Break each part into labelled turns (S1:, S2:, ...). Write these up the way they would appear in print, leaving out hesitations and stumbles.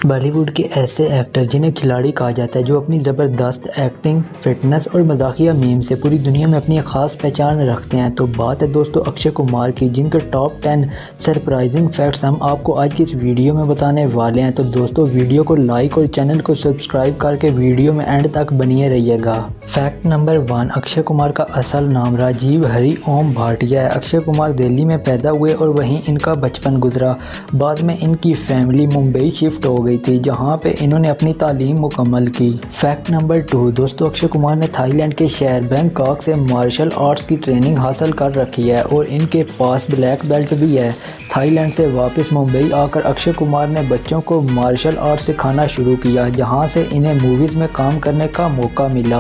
S1: बॉलीवुड के ऐसे एक्टर जिन्हें खिलाड़ी कहा जाता है, जो अपनी ज़बरदस्त एक्टिंग, फिटनेस और मज़ाकिया मीम से पूरी दुनिया में अपनी ख़ास पहचान रखते हैं। तो बात है दोस्तों अक्षय कुमार की, जिनके टॉप 10 सरप्राइजिंग फैक्ट्स हम आपको आज की इस वीडियो में बताने वाले हैं। तो दोस्तों वीडियो को लाइक और चैनल को सब्सक्राइब करके वीडियो में एंड तक बनिए रहिएगा। फैक्ट नंबर 1, अक्षय कुमार का असल नाम राजीव हरि ओम भाटिया है। अक्षय कुमार दिल्ली में पैदा हुए और वहीं इनका बचपन गुजरा। बाद में इनकी फैमिली मुंबई शिफ्ट हो गई थी, जहां पे इन्होंने अपनी तालीम मुकम्मल की। फैक्ट नंबर 2, दोस्तों अक्षय कुमार ने थाईलैंड के शहर बैंकॉक से मार्शल आर्ट्स की ट्रेनिंग हासिल कर रखी है और इनके पास ब्लैक बेल्ट भी है। थाईलैंड से वापस मुंबई आकर अक्षय कुमार ने बच्चों को मार्शल आर्ट सिखाना शुरू किया, जहां से इन्हें मूवीज़ में काम करने का मौका मिला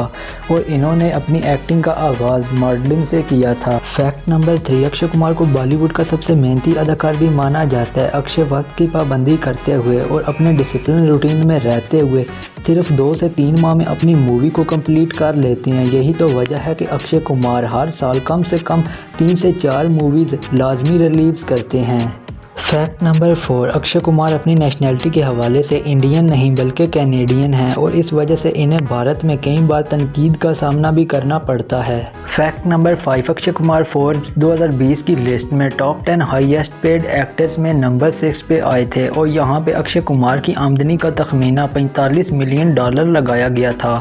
S1: और इन्होंने अपनी एक्टिंग का आगाज़ मॉडलिंग से किया था। फैक्ट नंबर 3, अक्षय कुमार को बॉलीवुड का सबसे मेहनती अदाकार भी माना जाता है। अक्षय वक्त की पाबंदी करते हुए और अपने डिसिप्लिन रूटीन में रहते हुए सिर्फ 2 से 3 माह में अपनी मूवी को कंप्लीट कर लेते हैं। यही तो वजह है कि अक्षय कुमार हर साल कम से कम 3 से 4 मूवीज़ लाजमी रिलीज़ करते हैं। फैक्ट नंबर 4, अक्षय कुमार अपनी नेशनैलिटी के हवाले से इंडियन नहीं बल्कि कैनेडियन हैं और इस वजह से इन्हें भारत में कई बार तनकीद का सामना भी करना पड़ता है। Fact number 5, Akshay Kumar Forbes 2020 की लिस्ट में टॉप 10 हाईएस्ट पेड एक्टर्स में नंबर 6 पे आए थे और यहाँ पे अक्षय कुमार की आमदनी का तखमीना $45 मिलियन लगाया गया था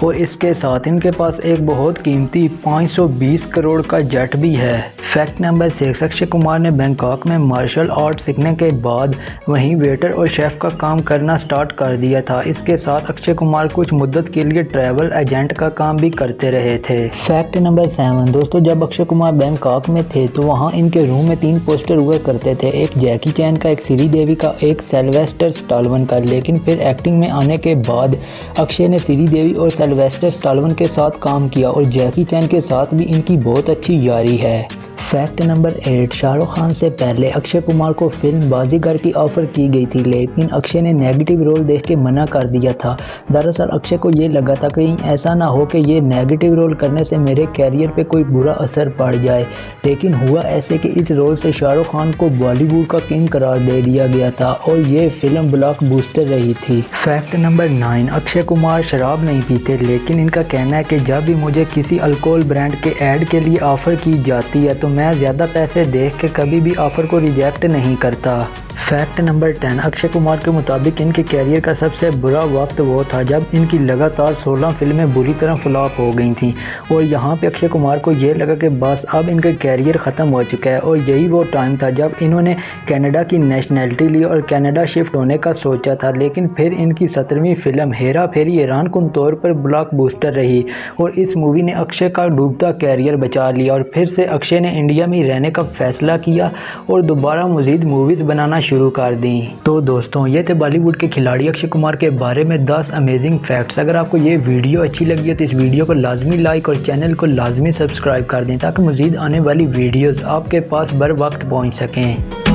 S1: और इसके साथ इनके पास एक बहुत कीमती 520 करोड़ का जेट भी है। फैक्ट नंबर 6, अक्षय कुमार ने बैंकॉक में मार्शल आर्ट सीखने के बाद वहीं वेटर और शेफ़ का काम करना स्टार्ट कर दिया था। इसके साथ अक्षय कुमार कुछ मुद्दत के लिए ट्रैवल एजेंट का काम भी करते रहे थे। फैक्ट नंबर 7, दोस्तों जब अक्षय कुमार बैंकॉक में थे तो वहां इनके रूम में 3 पोस्टर हुआ करते थे, एक जैकी चैन का, एक श्रीदेवी का, एक सिल्वेस्टर स्टालोन का। लेकिन फिर एक्टिंग में आने के बाद अक्षय ने श्रीदेवी और सिल्वेस्टर स्टालोन के साथ काम किया और जैकी चैन के साथ भी इनकी बहुत अच्छी यारी है। फैक्ट नंबर 8, शाहरुख खान से पहले अक्षय कुमार को फिल्म बाजीगर की ऑफ़र की गई थी, लेकिन अक्षय ने नेगेटिव रोल देख के मना कर दिया था। दरअसल अक्षय को ये लगा था कहीं ऐसा ना हो कि ये नेगेटिव रोल करने से मेरे कैरियर पे कोई बुरा असर पड़ जाए, लेकिन हुआ ऐसे कि इस रोल से शाहरुख खान को बॉलीवुड का किंग करार दे दिया गया था और ये फिल्म ब्लॉकबस्टर रही थी। फैक्ट नंबर 9, अक्षय कुमार शराब नहीं पीते, लेकिन इनका कहना है कि जब भी मुझे किसी अल्कोहल ब्रांड के ऐड के लिए ऑफ़र की जाती है तो मैं ज़्यादा पैसे देख के कभी भी ऑफ़र को रिजेक्ट नहीं करता। फैक्ट नंबर 10, अक्षय कुमार के मुताबिक इनके कैरियर का सबसे बुरा वक्त वो था जब इनकी लगातार 16 फिल्में बुरी तरह फ्लॉप हो गई थीं और यहाँ पे अक्षय कुमार को ये लगा कि बस अब इनका कैरियर ख़त्म हो चुका है और यही वो टाइम था जब इन्होंने कनाडा की नेशनैलिटी ली और कनाडा शिफ्ट होने का सोचा था। लेकिन फिर इनकी 17वीं फिल्म हेरा फेरी हैरानकुन तौर पर ब्लॉकबस्टर रही और इस मूवी ने अक्षय का डूबता कैरियर बचा लिया और फिर से अक्षय ने इंडिया में रहने का फैसला किया और दोबारा मज़ीद मूवीज़ बनाना शुरू कर दी। तो दोस्तों ये थे बॉलीवुड के खिलाड़ी अक्षय कुमार के बारे में 10 अमेजिंग फैक्ट्स। अगर आपको ये वीडियो अच्छी लगी है तो इस वीडियो को लाजमी लाइक और चैनल को लाजमी सब्सक्राइब कर दें ताकि मज़ीद आने वाली वीडियोस आपके पास बर वक्त पहुंच सकें।